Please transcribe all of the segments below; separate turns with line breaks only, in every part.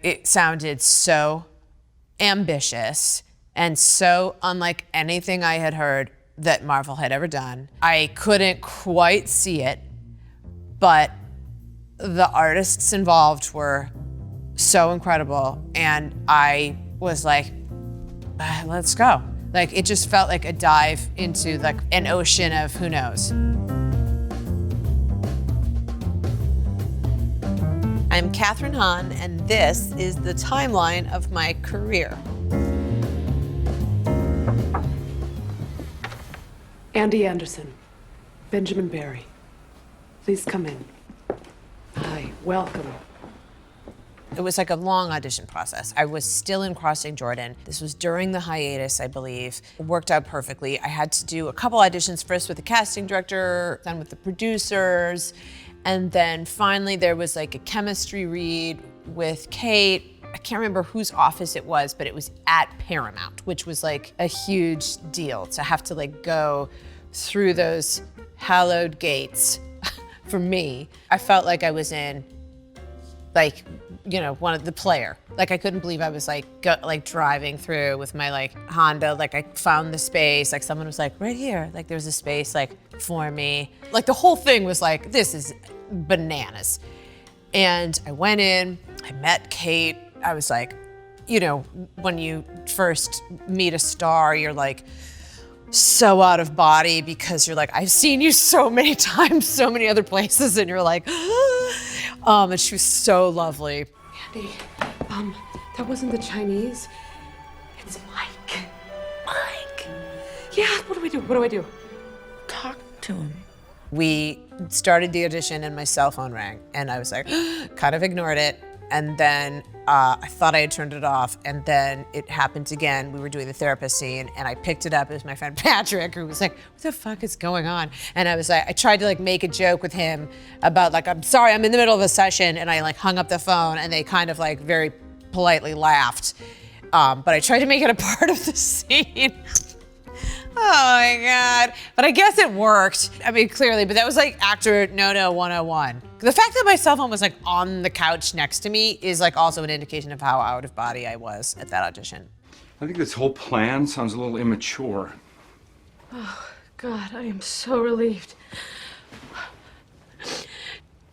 It sounded so ambitious and so unlike anything I had heard that Marvel had ever done. I couldn't quite see it, but the artists involved were so incredible, and I was like, let's go. Like, it just felt like a dive into like an ocean of who knows. I'm Kathryn Hahn, and this is the timeline of my career.
Andy Anderson, Benjamin Barry. Please come in. Hi, welcome.
It was like a long audition process. I was still in Crossing Jordan. This was during the hiatus, I believe. It worked out perfectly. I had to do a couple auditions, first with the casting director, then with the producers, and then finally there was like a chemistry read with Kate. I can't remember whose office it was, but it was at Paramount, which was like a huge deal to have to like go through those hallowed gates for me. I felt like I was in like, you know, one of the player. Like, I couldn't believe I was like driving through with my like Honda, like I found the space, like someone was like, right here, like there's a space like for me. Like the whole thing was like, this is bananas. And I went in, I met Kate. I was like, you know, when you first meet a star, you're like so out of body because you're like, I've seen you so many times, so many other places, and you're like, and she was so lovely.
Andy, that wasn't the Chinese. It's Mike. Mike. Yeah, what do I do? What do I do?
Talk to him.
We started the audition and my cell phone rang, and I was like, kind of ignored it. And then I thought I had turned it off, and then it happened again. We were doing the therapist scene, and I picked it up. It was my friend Patrick, who was like, what the fuck is going on? And I was like, I tried to like make a joke with him about like, I'm sorry, I'm in the middle of a session, and I like hung up the phone, and they kind of like very politely laughed. But I tried to make it a part of the scene. Oh my God. But I guess it worked. I mean, clearly, but that was like actor no 101. The fact that my cell phone was like on the couch next to me is like also an indication of how out of body I was at that audition.
I think this whole plan sounds a little immature.
Oh, God, I am so relieved.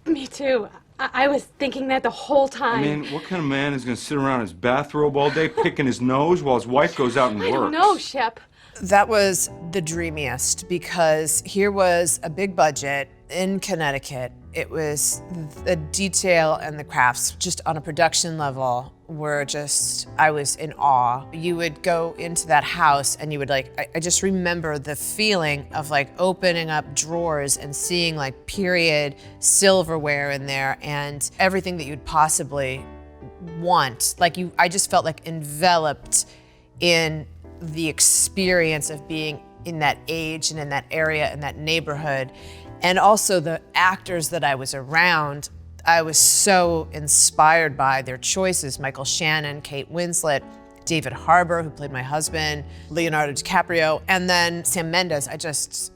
Me too. I was thinking that the whole time.
I mean, what kind of man is going to sit around in his bathrobe all day picking his nose while his wife goes out and works?
I don't know, Shep.
That was the dreamiest because here was a big budget in Connecticut. It was the detail and the crafts just on a production level were just, I was in awe. You would go into that house and you would like, I just remember the feeling of like opening up drawers and seeing like period silverware in there and everything that you'd possibly want. Like I just felt like enveloped in the experience of being in that age and in that area and that neighborhood. And also the actors that I was around, I was so inspired by their choices. Michael Shannon, Kate Winslet, David Harbour, who played my husband, Leonardo DiCaprio, and then Sam Mendes.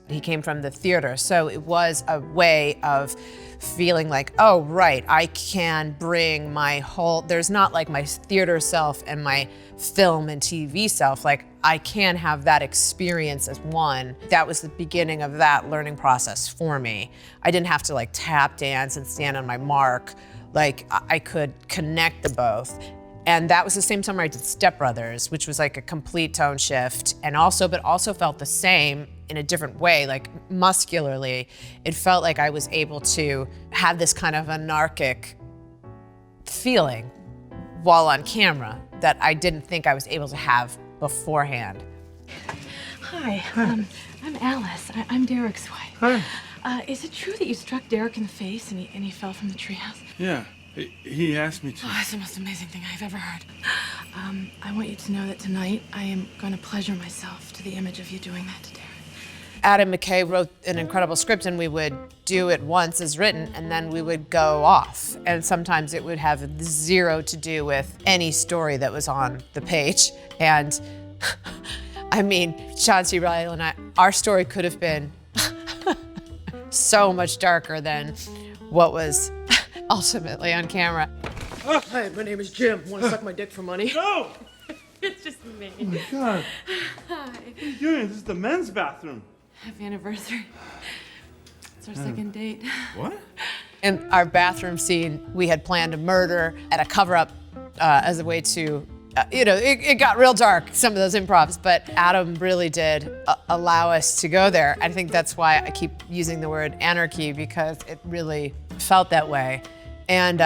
He came from the theater. So it was a way of feeling like, oh, right, I can bring my whole, there's not like my theater self and my film and TV self, like I can have that experience as one. That was the beginning of that learning process for me. I didn't have to like tap dance and stand on my mark. Like I could connect the both. And that was the same summer I did Step Brothers, which was like a complete tone shift but also felt the same in a different way, like muscularly. It felt like I was able to have this kind of anarchic feeling while on camera that I didn't think I was able to have beforehand.
Hi, I'm Alice. I'm Derek's wife.
Hi.
Is it true that you struck Derek in the face and he fell from the treehouse?
Yeah, he asked me to.
Oh, that's the most amazing thing I've ever heard. I want you to know that tonight I am going to pleasure myself to the image of you doing that to Derek.
Adam McKay wrote an incredible script and we would do it once as written and then we would go off. And sometimes it would have zero to do with any story that was on the page. And I mean, John C. Reilly and I, our story could have been so much darker than what was ultimately on camera.
Hi, my name is Jim. Want to suck my dick for money?
No!
It's just me.
Oh my God.
Hi.
What are you doing? This is the men's bathroom.
Happy anniversary. It's our second date.
What?
In our bathroom scene, we had planned a murder and a cover-up as a way to, it got real dark, some of those improvs, but Adam really did allow us to go there. I think that's why I keep using the word anarchy, because it really felt that way. And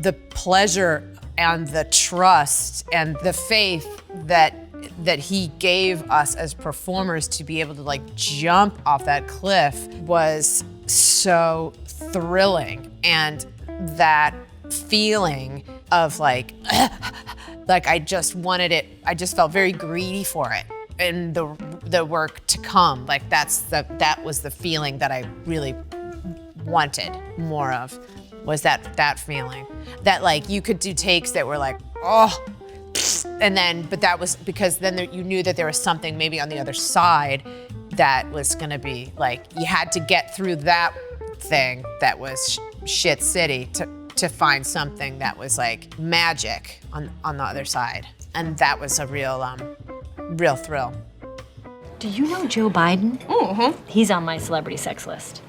the pleasure and the trust and the faith that he gave us as performers to be able to like jump off that cliff was so thrilling. And that feeling of like I just wanted it, I just felt very greedy for it and the work to come. Like that was the feeling that I really wanted more of, was that feeling. That like you could do takes that were like, oh, and then, but that was because then you knew that there was something maybe on the other side that was gonna be like, you had to get through that thing that was shit city to find something that was like magic on the other side. And that was a real thrill.
Do you know Joe Biden?
Mm-hmm.
He's on my celebrity sex list.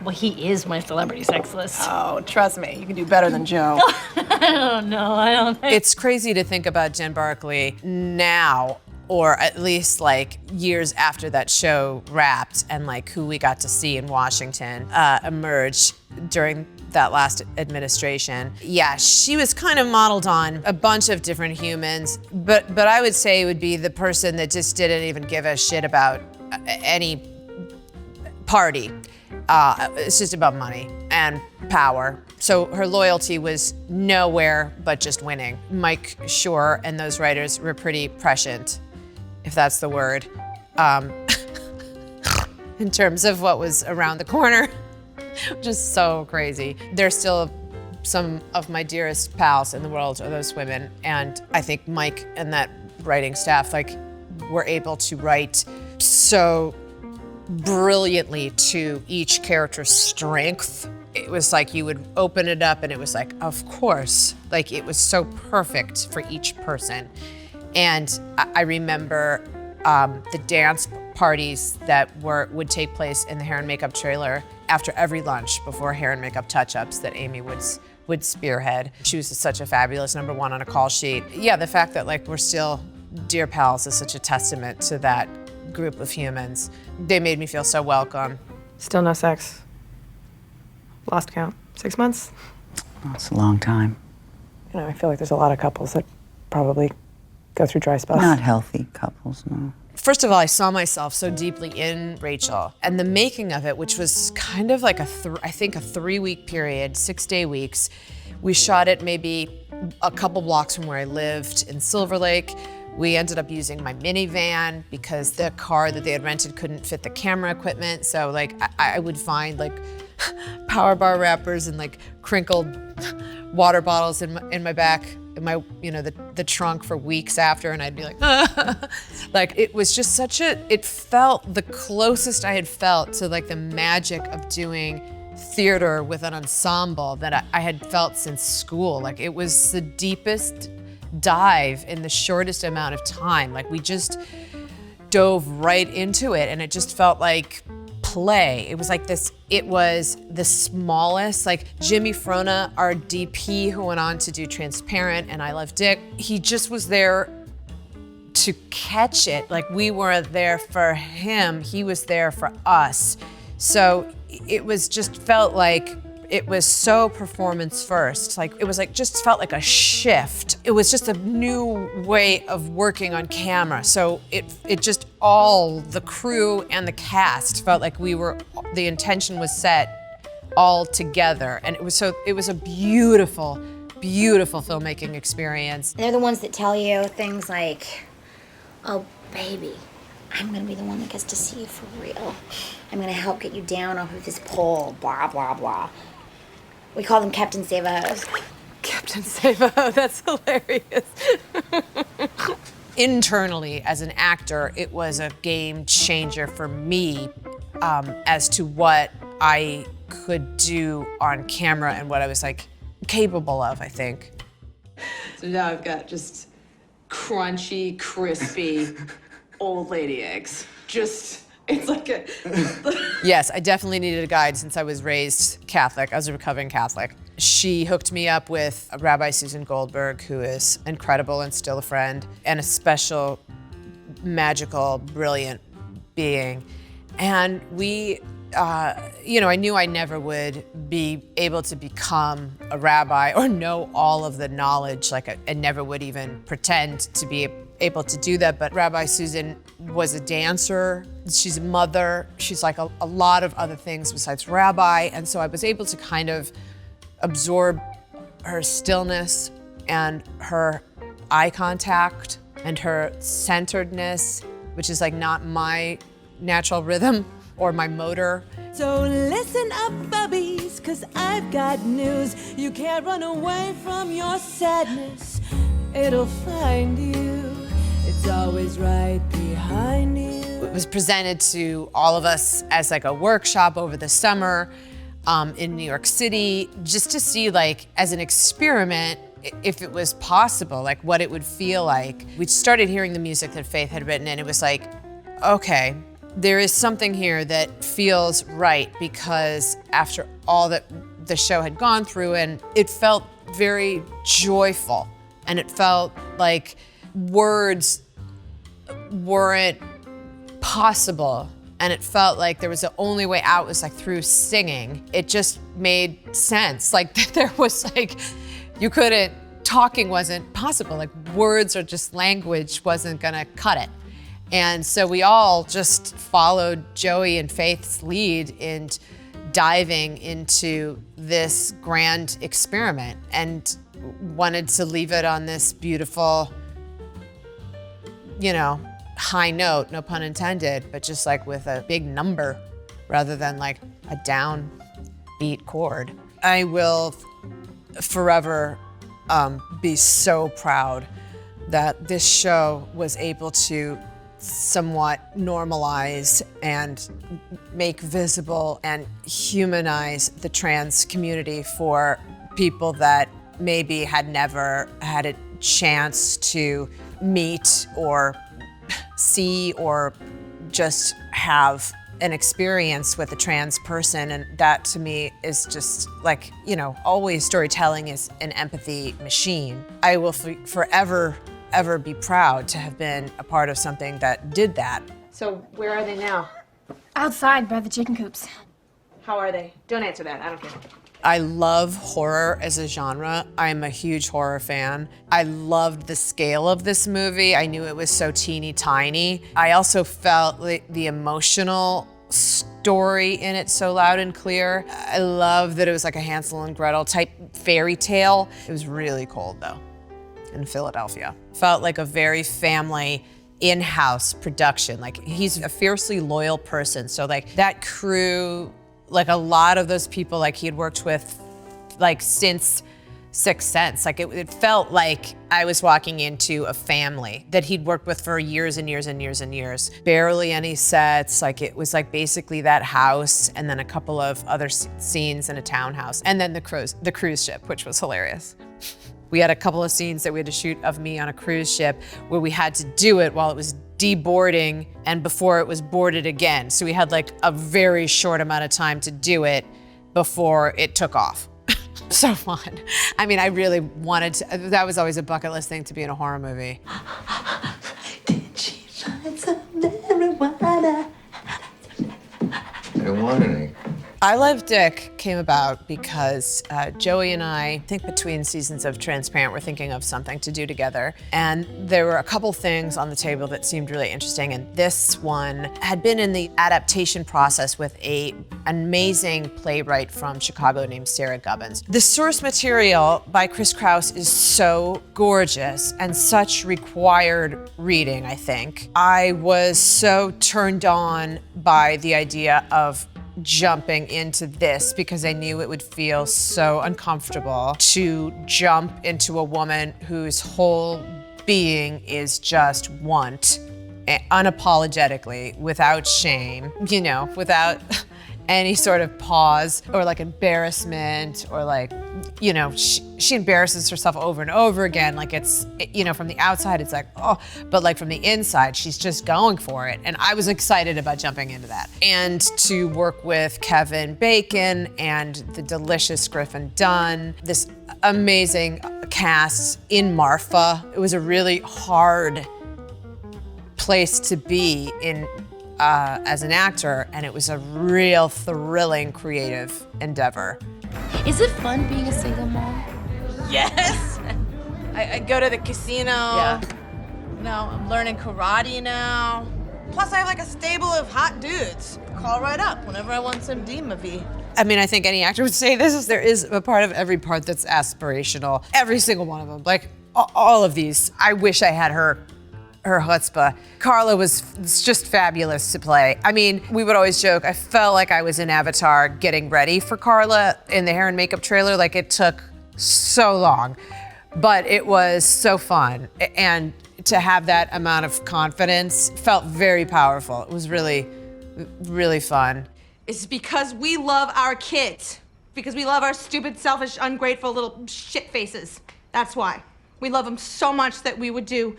Well, he is my celebrity sex list.
Oh, trust me, you can do better than Joe.
I don't think.
It's crazy to think about Jen Barkley now, or at least like years after that show wrapped, and like who we got to see in Washington emerge during that last administration. Yeah, she was kind of modeled on a bunch of different humans, but I would say it would be the person that just didn't even give a shit about any party. It's just about money and power. So her loyalty was nowhere but just winning. Mike Schur and those writers were pretty prescient, if that's the word, in terms of what was around the corner, which is so crazy. They're still some of my dearest pals in the world are those women. And I think Mike and that writing staff like were able to write so brilliantly to each character's strength. It was like you would open it up and it was like, of course, like it was so perfect for each person. And I remember the dance parties that would take place in the hair and makeup trailer after every lunch before hair and makeup touch-ups that Amy would spearhead. She was such a fabulous #1 on a call sheet. Yeah, the fact that like we're still dear pals is such a testament to that group of humans. They made me feel so welcome.
Still no sex. Lost count. 6 months?
That's a long time.
You know, I feel like there's a lot of couples that probably go through dry spells.
Not healthy couples, no.
First of all, I saw myself so deeply in Rachel, and the making of it, which was kind of like I think a 3-week period, 6-day weeks. We shot it maybe a couple blocks from where I lived in Silver Lake. We ended up using my minivan because the car that they had rented couldn't fit the camera equipment. So like I would find like power bar wrappers and like crinkled water bottles in my back, in my the trunk for weeks after, and I'd be like, like it was just it felt the closest I had felt to like the magic of doing theater with an ensemble that I had felt since school. Like it was the deepest dive in the shortest amount of time. Like we just dove right into it, and it just felt like play. It was like this, it was the smallest, like Jimmy Frona, our DP who went on to do Transparent and I Love Dick, he just was there to catch it. Like we were there for him, he was there for us. So it was just felt like it was so performance first. Like it was like just felt like a shift. It was just a new way of working on camera. So it just all the crew and the cast felt like the intention was set all together. And it was a beautiful, beautiful filmmaking experience.
They're the ones that tell you things like, oh baby, I'm gonna be the one that gets to see you for real. I'm gonna help get you down off of this pole, blah, blah, blah. We call them Captain Save-A-Hoes.
Captain Save-A-Ho, that's hilarious. Internally, as an actor, it was a game changer for me as to what I could do on camera and what I was like capable of, I think.
So now I've got just crunchy, crispy old lady eggs. Just, it's like a...
Yes, I definitely needed a guide since I was raised Catholic. I was a recovering Catholic. She hooked me up with Rabbi Susan Goldberg, who is incredible and still a friend, and a special, magical, brilliant being. And we, I knew I never would be able to become a rabbi or know all of the knowledge. Like, I never would even pretend to be able to do that. But Rabbi Susan was a dancer. She's a mother. She's like a lot of other things besides rabbi. And so I was able to kind of absorb her stillness and her eye contact and her centeredness, which is like not my natural rhythm or my motor.
So listen up, bubbies, 'cause I've got news. You can't run away from your sadness. It'll find you. It's always right behind you.
It was presented to all of us as like a workshop over the summer in New York City, just to see, like, as an experiment, if it was possible, like what it would feel like. We started hearing the music that Faith had written, and it was like, okay, there is something here that feels right, because after all that the show had gone through, and it felt very joyful, and it felt like words weren't possible, and it felt like there was the only way out was like through singing. It just made sense, like that there was like, you couldn't, talking wasn't possible, like words or just language wasn't gonna cut it. And so we all just followed Joey and Faith's lead in diving into this grand experiment and wanted to leave it on this beautiful, high note, no pun intended, but just like with a big number rather than like a downbeat chord. I will forever be so proud that this show was able to somewhat normalize and make visible and humanize the trans community for people that maybe had never had a chance to meet or see or just have an experience with a trans person. And that to me is just like, always storytelling is an empathy machine. I will forever ever be proud to have been a part of something that did that.
So where are they now?
Outside by the chicken coops.
How are they? Don't answer that, I don't care.
I love horror as a genre. I'm a huge horror fan. I loved the scale of this movie. I knew it was so teeny tiny. I also felt the emotional story in it so loud and clear. I love that it was like a Hansel and Gretel type fairy tale. It was really cold though in Philadelphia. Felt like a very family in-house production. Like, he's a fiercely loyal person. So like that crew, like a lot of those people, like he had worked with like since Sixth Sense. Like it felt like I was walking into a family that he'd worked with for years and years and years and years. Barely any sets. Like it was like basically that house and then a couple of other scenes in a townhouse. And then the cruise ship, which was hilarious. We had a couple of scenes that we had to shoot of me on a cruise ship where we had to do it while it was deboarding and before it was boarded again. So we had like a very short amount of time to do it before it took off. So fun. I mean, I really wanted to, that was always a bucket list thing, to be in a horror movie.
Did she find some marijuana?
I don't want any.
I Love Dick came about because Joey and I think between seasons of Transparent, we're thinking of something to do together. And there were a couple things on the table that seemed really interesting. And this one had been in the adaptation process with an amazing playwright from Chicago named Sarah Gubbins. The source material by Chris Kraus is so gorgeous and such required reading, I think. I was so turned on by the idea of jumping into this because I knew it would feel so uncomfortable to jump into a woman whose whole being is just want, unapologetically, without shame, without any sort of pause or like embarrassment or like you know, she embarrasses herself over and over again. Like it's, you know, from the outside, it's like, oh, but like from the inside, she's just going for it. And I was excited about jumping into that. And to work with Kevin Bacon and the delicious Griffin Dunn, this amazing cast in Marfa. It was a really hard place to be in as an actor, and it was a real thrilling, creative endeavor.
Is it fun being a single mom?
Yes. I go to the casino.
Yeah.
You know, I'm learning karate now. Plus, I have like a stable of hot dudes. Call right up whenever I want some D movie.
I mean, I think any actor would say this. There is a part of every part that's aspirational. Every single one of them. Like all of these. I wish I had her chutzpah. Carla was just fabulous to play. I mean, we would always joke, I felt like I was in Avatar getting ready for Carla in the hair and makeup trailer. Like it took so long, but it was so fun. And to have that amount of confidence felt very powerful. It was really, really fun.
It's because we love our kids. Because we love our stupid, selfish, ungrateful little shit faces. That's why. We love them so much that we would do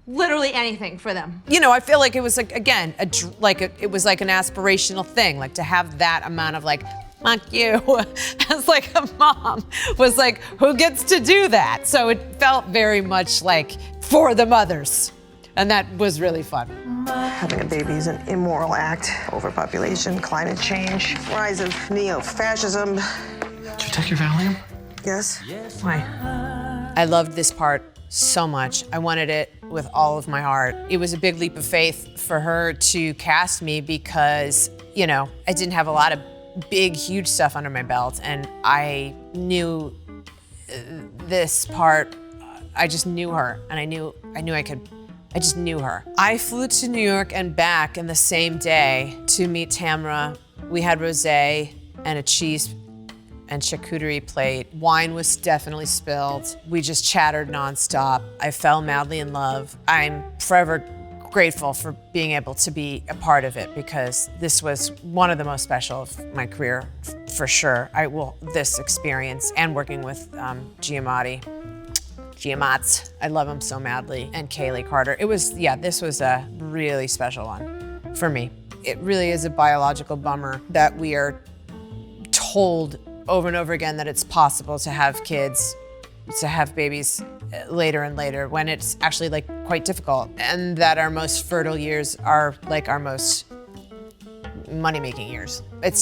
literally anything for them.
You know, I feel like it was like, again, it was like an aspirational thing, like to have that amount of like, fuck you, as like a mom, was like, who gets to do that? So it felt very much like for the mothers, and that was really fun.
Having a baby is an immoral act. Overpopulation, climate change, rise of neo-fascism.
Did you take your Valium?
Yes?
Why? I loved this part so much. I wanted it with all of my heart. It was a big leap of faith for her to cast me because, you know, I didn't have a lot of big, huge stuff under my belt, and I knew this part, I just knew her, and I just knew her. I flew to New York and back in the same day to meet Tamra. We had rosé and a cheese and charcuterie plate. Wine was definitely spilled. We just chattered nonstop. I fell madly in love. I'm forever grateful for being able to be a part of it because this was one of the most special of my career, for sure. This experience and working with Giamatti. I love him so madly, and Kaylee Carter. This was a really special one for me. It really is a biological bummer that we are told over and over again that it's possible to have kids, to have babies later and later when it's actually like quite difficult, and that our most fertile years are like our most money-making years. It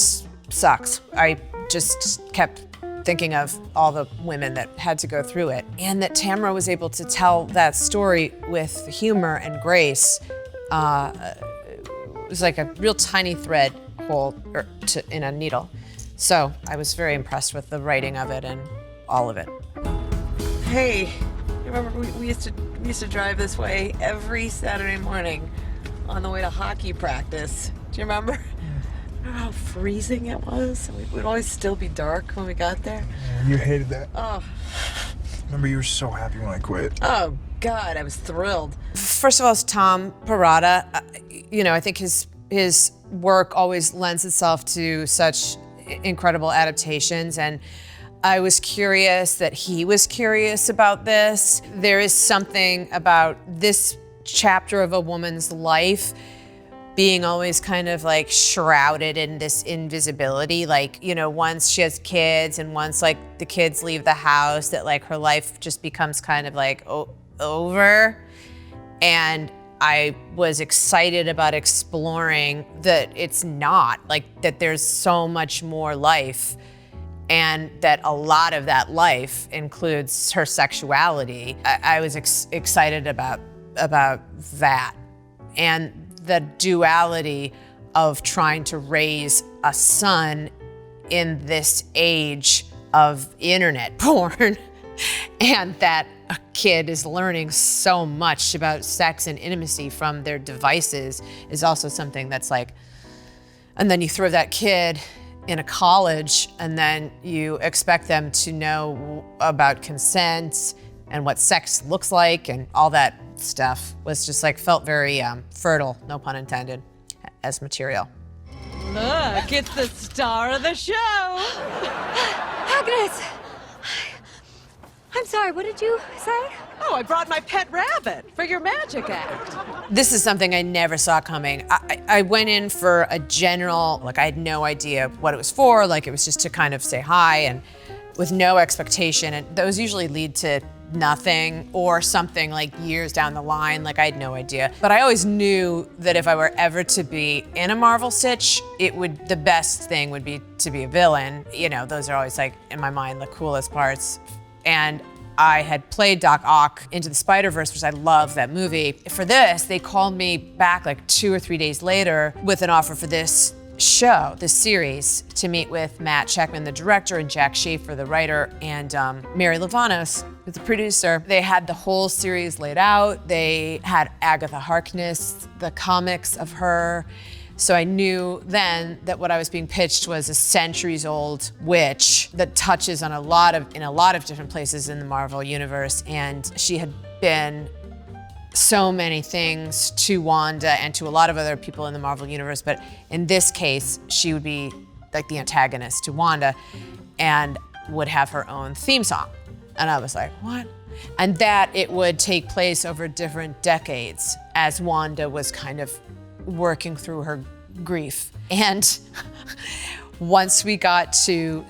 sucks. I just kept thinking of all the women that had to go through it, and that Tamra was able to tell that story with humor and grace. It was like a real tiny thread hole in a needle. So I was very impressed with the writing of it and all of it.
Hey, you remember we used to drive this way every Saturday morning on the way to hockey practice. Do you remember? Remember how freezing it was? It would always still be dark when we got there.
Yeah, you hated that.
Oh.
Remember, you were so happy when I quit.
Oh, God, I was thrilled.
First of all, it's Tom Perrotta. I think his work always lends itself to such incredible adaptations, and I was curious that he was curious about this. There is something about this chapter of a woman's life being always kind of like shrouded in this invisibility. Like, once she has kids and once like the kids leave the house, that like her life just becomes kind of like over. And I was excited about exploring that it's not, like that there's so much more life, and that a lot of that life includes her sexuality. I was excited about that, and the duality of trying to raise a son in this age of internet porn, and that a kid is learning so much about sex and intimacy from their devices is also something that's like, and then you throw that kid in a college and then you expect them to know about consent and what sex looks like, and all that stuff was just like, felt very fertile, no pun intended, as material.
Look, it's the star of the show.
Agnes! I'm sorry, what did you say?
Oh, I brought my pet rabbit for your magic act.
This is something I never saw coming. I went in for a general, like I had no idea what it was for, like it was just to kind of say hi and with no expectation, and those usually lead to nothing or something like years down the line, like I had no idea. But I always knew that if I were ever to be in a Marvel sitch, the best thing would be to be a villain. You know, those are always like, in my mind, the coolest parts. And I had played Doc Ock Into the Spider-Verse, which I love that movie. For this, they called me back like 2 or 3 days later with an offer for this show, this series, to meet with Matt Sheckman, the director, and Jack Schaefer, the writer, and Mary Livanos, the producer. They had the whole series laid out. They had Agatha Harkness, the comics of her. So I knew then that what I was being pitched was a centuries-old witch that touches on in a lot of different places in the Marvel universe, and she had been so many things to Wanda and to a lot of other people in the Marvel universe, but in this case, she would be like the antagonist to Wanda and would have her own theme song. And I was like, what? And that it would take place over different decades as Wanda was kind of working through her grief. And once we got to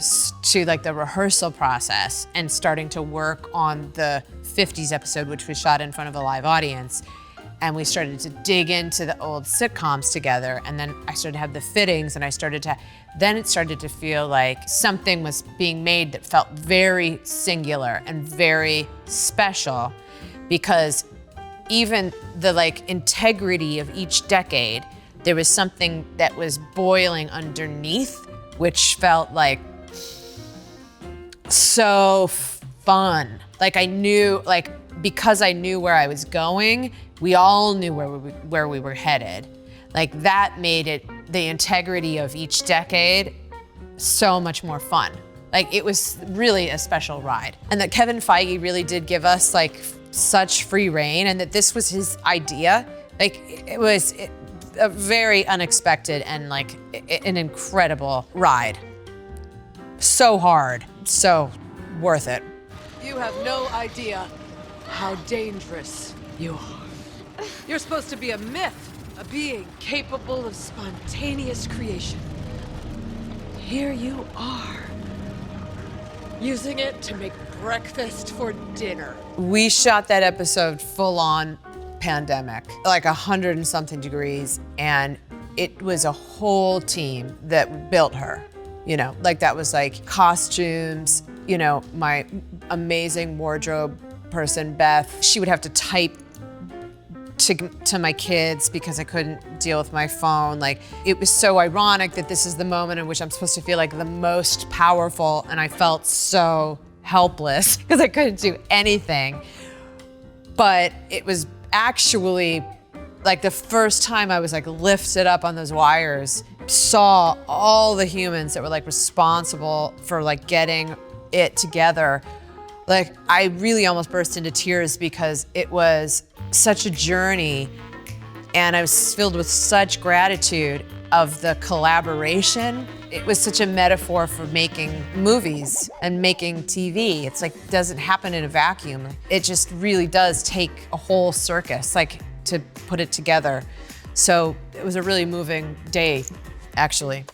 like the rehearsal process and starting to work on the 50s episode, which was shot in front of a live audience, and we started to dig into the old sitcoms together, and then I started to have the fittings, and then it started to feel like something was being made that felt very singular and very special, because even the like integrity of each decade, there was something that was boiling underneath, which felt like so fun. Like I knew, like because I knew where I was going, we all knew where we were headed. Like that made it, the integrity of each decade, so much more fun. Like it was really a special ride. And that Kevin Feige really did give us like such free reign, and that this was his idea. Like it was a very unexpected and like an incredible ride. So hard, so worth it.
You have no idea how dangerous you are. You're supposed to be a myth, a being capable of spontaneous creation. Here you are, using it to make breakfast for dinner.
We shot that episode full on pandemic, like 100 and something degrees, and it was a whole team that built her. You know, like that was like costumes, you know, my amazing wardrobe person, Beth, she would have to type to my kids because I couldn't deal with my phone. Like, it was so ironic that this is the moment in which I'm supposed to feel like the most powerful, and I felt so helpless because I couldn't do anything. But it was actually like the first time I was like lifted up on those wires, saw all the humans that were like responsible for like getting it together. Like I really almost burst into tears because it was such a journey, and I was filled with such gratitude of the collaboration. It was such a metaphor for making movies and making TV. It's like, it doesn't happen in a vacuum. It just really does take a whole circus, like, to put it together. So it was a really moving day, actually.